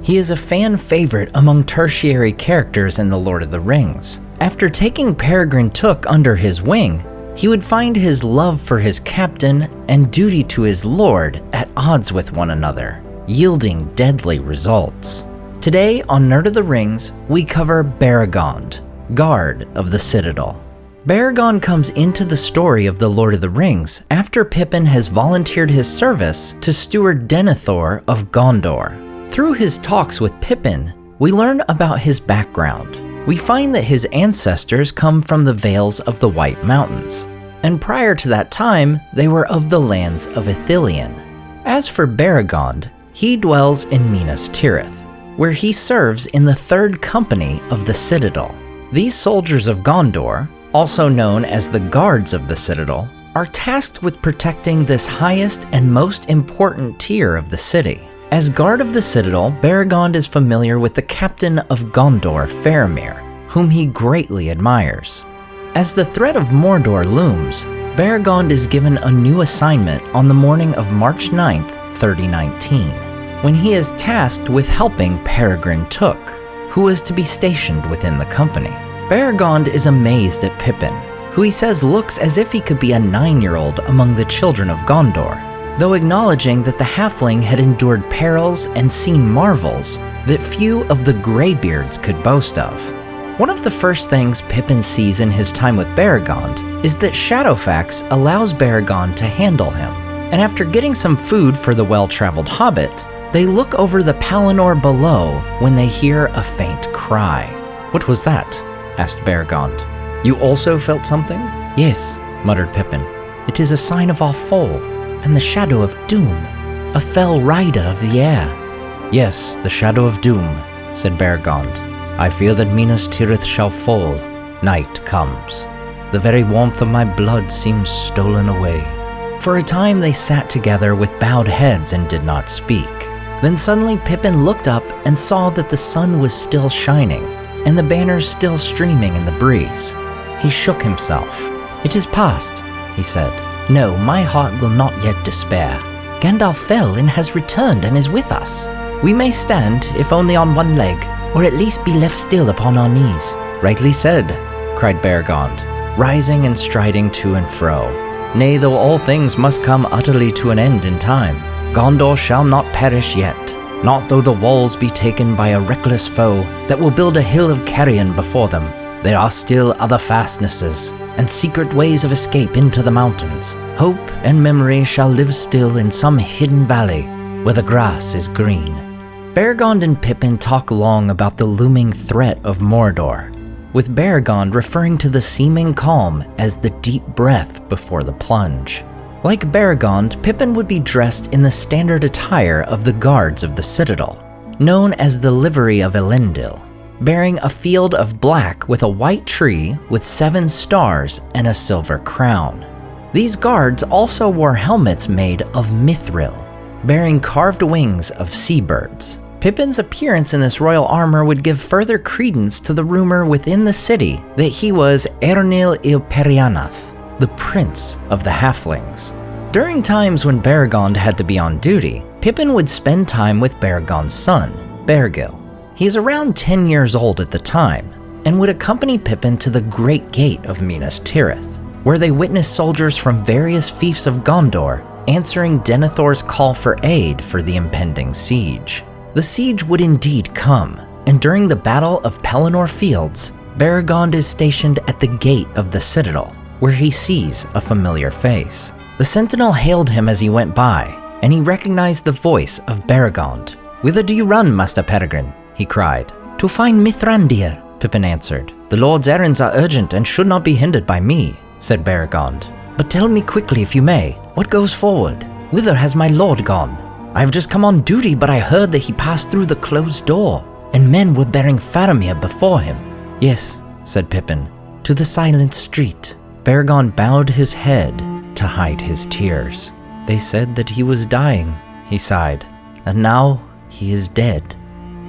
He is a fan favorite among tertiary characters in The Lord of the Rings. After taking Peregrine Took under his wing, he would find his love for his captain and duty to his lord at odds with one another, yielding deadly results. Today on Nerd of the Rings, we cover Beregond, Guard of the Citadel. Beregond comes into the story of The Lord of the Rings after Pippin has volunteered his service to steward Denethor of Gondor. Through his talks with Pippin, we learn about his background. We find that his ancestors come from the Vales of the White Mountains, and prior to that time, they were of the lands of Ithilien. As for Beregond, he dwells in Minas Tirith, where he serves in the 3rd Company of the Citadel. These soldiers of Gondor, also known as the Guards of the Citadel, are tasked with protecting this highest and most important tier of the city. As Guard of the Citadel, Beregond is familiar with the captain of Gondor, Faramir, whom he greatly admires. As the threat of Mordor looms, Beregond is given a new assignment on the morning of March 9th, 3019, when he is tasked with helping Peregrine Took, who is to be stationed within the company. Beregond is amazed at Pippin, who he says looks as if he could be a 9-year-old among the children of Gondor, though acknowledging that the halfling had endured perils and seen marvels that few of the Greybeards could boast of. One of the first things Pippin sees in his time with Beregond is that Shadowfax allows Beregond to handle him, and after getting some food for the well-traveled hobbit, they look over the Pelennor below when they hear a faint cry. "What was that?" asked Beregond. "You also felt something?" "Yes," muttered Pippin. "It is a sign of our fall, and the shadow of doom, a fell rider of the air." "Yes, the shadow of doom," said Beregond. "I fear that Minas Tirith shall fall. Night comes. The very warmth of my blood seems stolen away." For a time they sat together with bowed heads and did not speak. Then suddenly Pippin looked up and saw that the sun was still shining, and the banners still streaming in the breeze. He shook himself. "It is past," he said. "No, my heart will not yet despair. Gandalf fell and has returned and is with us. We may stand, if only on one leg, or at least be left still upon our knees." "Rightly said," cried Beregond, rising and striding to and fro. "Nay, though all things must come utterly to an end in time, Gondor shall not perish yet, not though the walls be taken by a reckless foe that will build a hill of carrion before them. There are still other fastnesses, and secret ways of escape into the mountains. Hope and memory shall live still in some hidden valley where the grass is green." Beregond and Pippin talk long about the looming threat of Mordor, with Beregond referring to the seeming calm as the deep breath before the plunge. Like Beregond, Pippin would be dressed in the standard attire of the Guards of the Citadel, known as the Livery of Elendil, bearing a field of black with a white tree with 7 stars and a silver crown. These guards also wore helmets made of mithril, bearing carved wings of seabirds. Pippin's appearance in this royal armor would give further credence to the rumor within the city that he was Eärnil Ilperianath, the prince of the halflings. During times when Beregond had to be on duty, Pippin would spend time with Beregond's son, Bergil. He's around 10 years old at the time, and would accompany Pippin to the Great Gate of Minas Tirith, where they witnessed soldiers from various fiefs of Gondor answering Denethor's call for aid for the impending siege. The siege would indeed come, and during the Battle of Pelennor Fields, Beregond is stationed at the gate of the Citadel, where he sees a familiar face. The sentinel hailed him as he went by, and he recognized the voice of Beregond. "Whither do you run, Master Peregrine?" he cried. "To find Mithrandir," Pippin answered. "The Lord's errands are urgent and should not be hindered by me," said Beregond. "But tell me quickly, if you may, what goes forward? Whither has my lord gone? I have just come on duty, but I heard that he passed through the closed door, and men were bearing Faramir before him." "Yes," said Pippin, "to the silent street." Beregond bowed his head to hide his tears. "They said that he was dying," he sighed, "and now he is dead."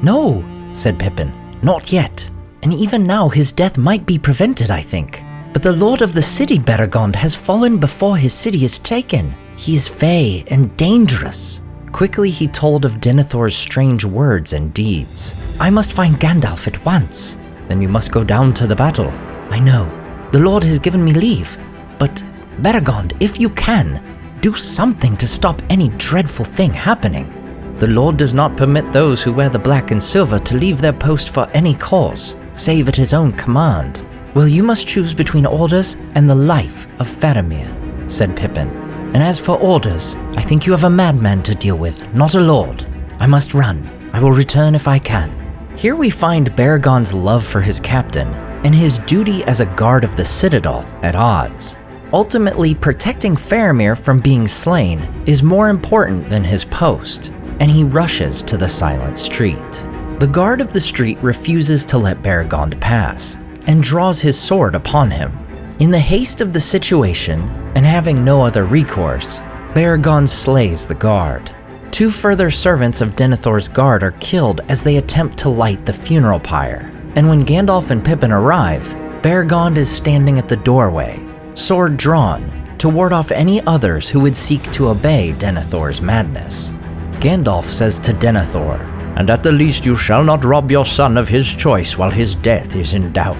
"No," said Pippin, "not yet. And even now his death might be prevented, I think. But the lord of the city, Beregond, has fallen before his city is taken. He is fey and dangerous. Quickly he told of Denethor's strange words and deeds. "I must find Gandalf at once." "Then you must go down to the battle." "I know. The Lord has given me leave. But, Beregond, if you can, do something to stop any dreadful thing happening." "The Lord does not permit those who wear the black and silver to leave their post for any cause, save at his own command." "Well, you must choose between orders and the life of Faramir," said Pippin. "And as for orders, I think you have a madman to deal with, not a lord. I must run. I will return if I can." Here we find Beregond's love for his captain and his duty as a guard of the Citadel at odds. Ultimately, protecting Faramir from being slain is more important than his post, and he rushes to the silent street. The guard of the street refuses to let Beregond pass, and draws his sword upon him. In the haste of the situation, and having no other recourse, Beregond slays the guard. 2 further servants of Denethor's guard are killed as they attempt to light the funeral pyre, and when Gandalf and Pippin arrive, Beregond is standing at the doorway, sword drawn, to ward off any others who would seek to obey Denethor's madness. Gandalf says to Denethor, "And at the least you shall not rob your son of his choice while his death is in doubt."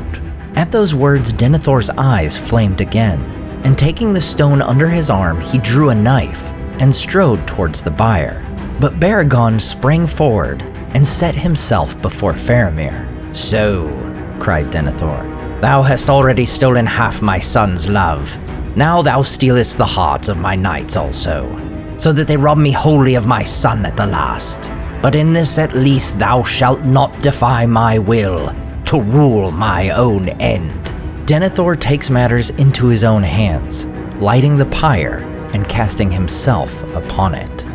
At those words, Denethor's eyes flamed again, and taking the stone under his arm, he drew a knife and strode towards the bier. But Beregond sprang forward and set himself before Faramir. "So," cried Denethor, "thou hast already stolen half my son's love. Now thou stealest the hearts of my knights also, so that they rob me wholly of my son at the last. But in this at least thou shalt not defy my will, to rule my own end." Denethor takes matters into his own hands, lighting the pyre and casting himself upon it.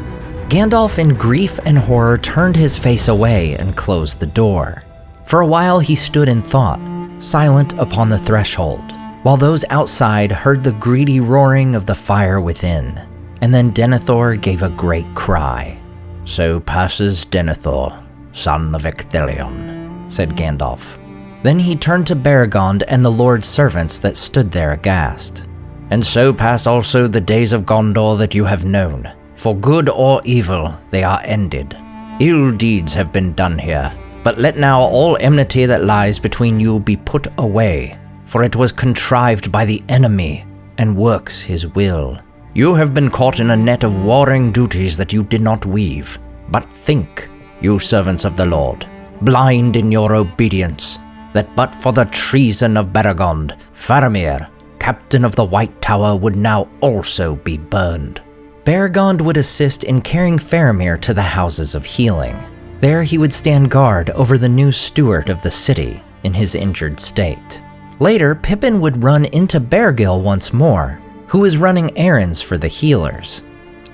Gandalf, in grief and horror, turned his face away and closed the door. For a while he stood in thought, silent upon the threshold, while those outside heard the greedy roaring of the fire within. And then Denethor gave a great cry. "So passes Denethor, son of Ecthelion," said Gandalf. Then he turned to Beregond and the Lord's servants that stood there aghast. "And so pass also the days of Gondor that you have known. For good or evil, they are ended. Ill deeds have been done here, but let now all enmity that lies between you be put away, for it was contrived by the enemy, and works his will. You have been caught in a net of warring duties that you did not weave. But think, you servants of the Lord, blind in your obedience, that but for the treason of Beregond, Faramir, captain of the White Tower, would now also be burned." Beregond would assist in carrying Faramir to the Houses of Healing. There he would stand guard over the new steward of the city in his injured state. Later, Pippin would run into Beregond once more, who was running errands for the healers.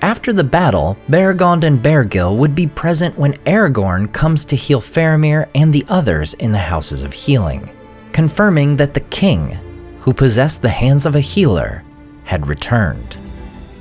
After the battle, Beregond and Beregond would be present when Aragorn comes to heal Faramir and the others in the Houses of Healing, confirming that the king, who possessed the hands of a healer, had returned.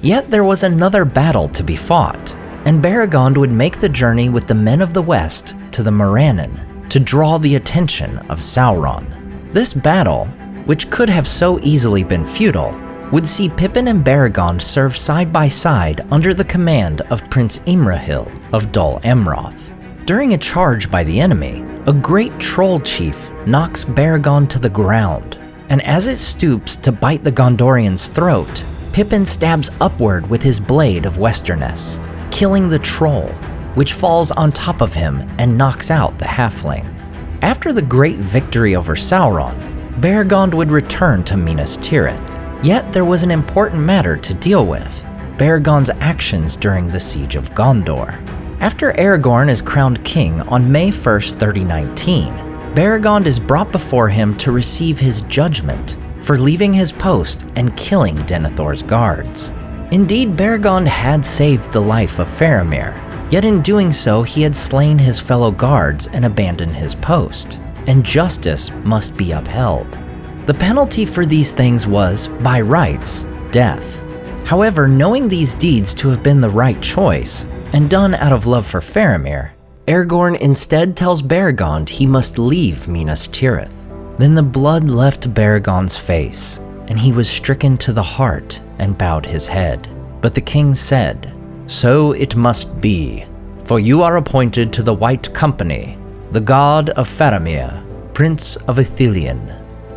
Yet there was another battle to be fought, and Beregond would make the journey with the men of the West to the Morannon to draw the attention of Sauron. This battle, which could have so easily been futile, would see Pippin and Beregond serve side by side under the command of Prince Imrahil of Dol Amroth. During a charge by the enemy, a great troll chief knocks Beregond to the ground, and as it stoops to bite the Gondorian's throat, Pippin stabs upward with his blade of Westerness, killing the troll, which falls on top of him and knocks out the halfling. After the great victory over Sauron, Beregond would return to Minas Tirith. Yet there was an important matter to deal with: Beregond's actions during the Siege of Gondor. After Aragorn is crowned king on May 1st, 3019, Beregond is brought before him to receive his judgment for leaving his post and killing Denethor's guards. Indeed, Beregond had saved the life of Faramir, yet in doing so he had slain his fellow guards and abandoned his post, and justice must be upheld. The penalty for these things was, by rights, death. However, knowing these deeds to have been the right choice, and done out of love for Faramir, Aragorn instead tells Beregond he must leave Minas Tirith. Then the blood left Beregond's face, and he was stricken to the heart and bowed his head. But the king said, So it must be, for you are appointed to the White Company, the God of Faramir, Prince of Ithilien,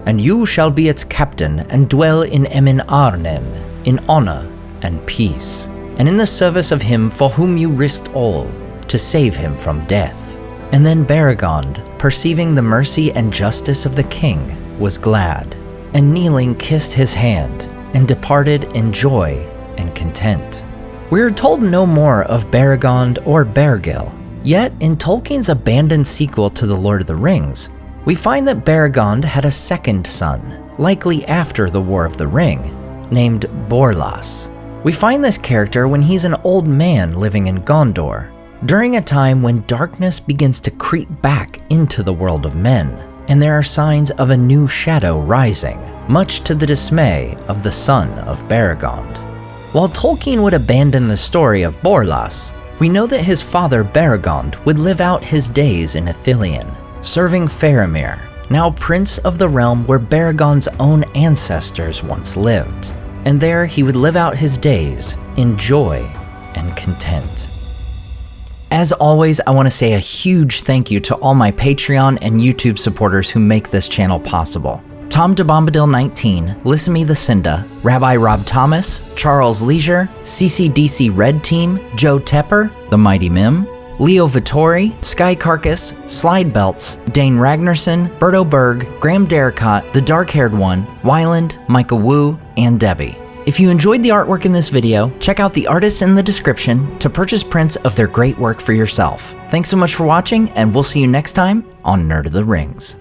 and you shall be its captain and dwell in Emin Arnen, in honor and peace, and in the service of him for whom you risked all, to save him from death. And then Beregond, perceiving the mercy and justice of the king, was glad, and kneeling kissed his hand, and departed in joy and content. We are told no more of Beregond or Beregil, yet in Tolkien's abandoned sequel to The Lord of the Rings, we find that Beregond had a second son, likely after the War of the Ring, named Borlas. We find this character when he's an old man living in Gondor, during a time when darkness begins to creep back into the world of men, and there are signs of a new shadow rising, much to the dismay of the son of Beregond. While Tolkien would abandon the story of Borlas, we know that his father Beregond would live out his days in Ithilien, serving Faramir, now prince of the realm where Beregond's own ancestors once lived, and there he would live out his days in joy and content. As always, I want to say a huge thank you to all my Patreon and YouTube supporters who make this channel possible. Tom DeBombadil 19, Lissamy the Cinda, Rabbi Rob Thomas, Charles Leisure, CCDC Red Team, Joe Tepper, The Mighty Mim, Leo Vittori, Sky Carcass, Slide Belts, Dane Ragnarsson, Berto Berg, Graham Derricott, The Dark-Haired One, Wyland, Micah Wu, and Debbie. If you enjoyed the artwork in this video, check out the artists in the description to purchase prints of their great work for yourself. Thanks so much for watching, and we'll see you next time on Nerd of the Rings.